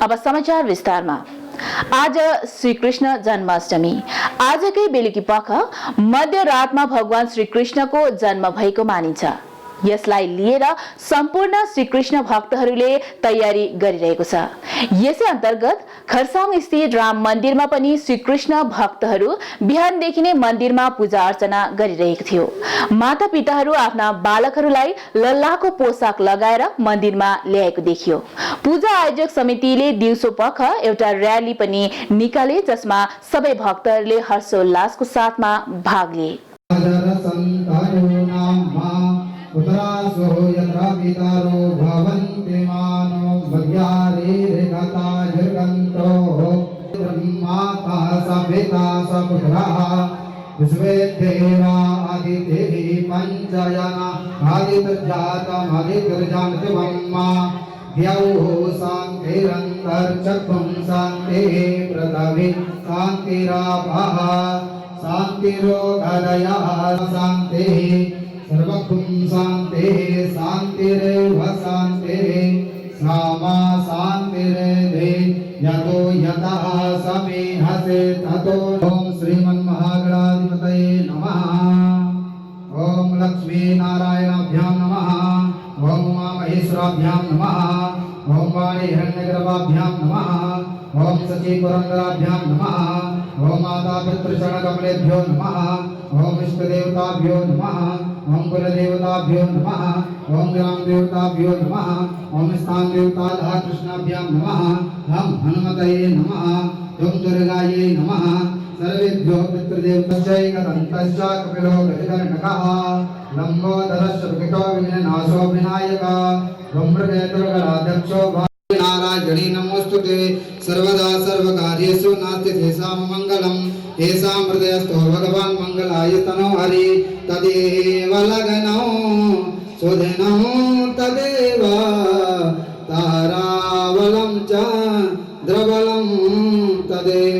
अब समाचार विस्तारमा। आज श्री कृष्ण जन्माष्टमी। आजकै बेलुकी पख मध्यरातमा भगवान श्री कृष्णको जन्म भएको मानिन्छ। यसलाई लिएर सम्पूर्ण श्री कृष्ण भक्तहरूले तयारी गरिरहेको छ। यसै अन्तर्गत खरसाङ स्थित राम मन्दिरमा पनि श्री कृष्ण भक्तहरू बिहानदेखि नै मन्दिरमा पूजा अर्चना गरिरहेको थियो। मातापिताहरू आफ्ना बालकहरूलाई लल्लाको पोसाक लगाएर मन्दिरमा ल्याएको देखियो। पूजा आयोजक समितिले दिउँसो पख एउटा र्याली पनि निकाले, जसमा सबै भक्तहरूले हर्षोल्लासको साथमा भाग लिए। उतरासो यत्र वितारो भवन्ति मानो भग्यारेरेगता जगन्तो ब्रह्माता सविता सपुत्रः विश्वे देवा आदित्यैः पञ्चजना आदितर्जातमदितर्जान्तिवम्मा द्यौः शान्तिरन्तर्चक्षुं शान्तिः पृथिवी शान्तिरापः शान्तिरोगदयः शान्तिः सर्वगुण शान्तिः शान्तिरेव शान्तिः सामा शान्तिरेधि यतो यतः समीहसे ततो। ओम श्रीमन्महागणाधिपतये नमः। ओम लक्ष्मीनारायणाभ्यां नमः। ओम उमामहेश्वराभ्यां नमः। ओम वाणी हिरण्यगर्भाभ्यां नमः। ओम सचीपुरन्दराभ्यां नमः। ओम माता पितृचरणकमलेभ्यो नमः। ओम इष्टदेवताभ्यो नमः। ओम कुलदेवताभ्यो नमः। ओम ग्रामदेवताभ्यो नमः। ओम स्थानदेवताः कृष्णाभ्यां नमः। हम हनुमतये नमः। ओम दुर्गायै नमः। सर्वेभ्यो पितृदेवतश्चैकदन्तश्च कपिलो गजकर्णकः लम्बोदरश्च विकटो विघ्ननाशो विनायकः ब्रह्मदेवगणाध्यक्षो नारायणी नमोस्तुते सर्वदा सर्वकार्येषु नास्ति तेषां मंगलम् येषां हृदयस्थो भगवान् मंगलाय तनो हरि तदेव लग्नो सुधिनो तदेव तारावलं च द्रवलं तदेव।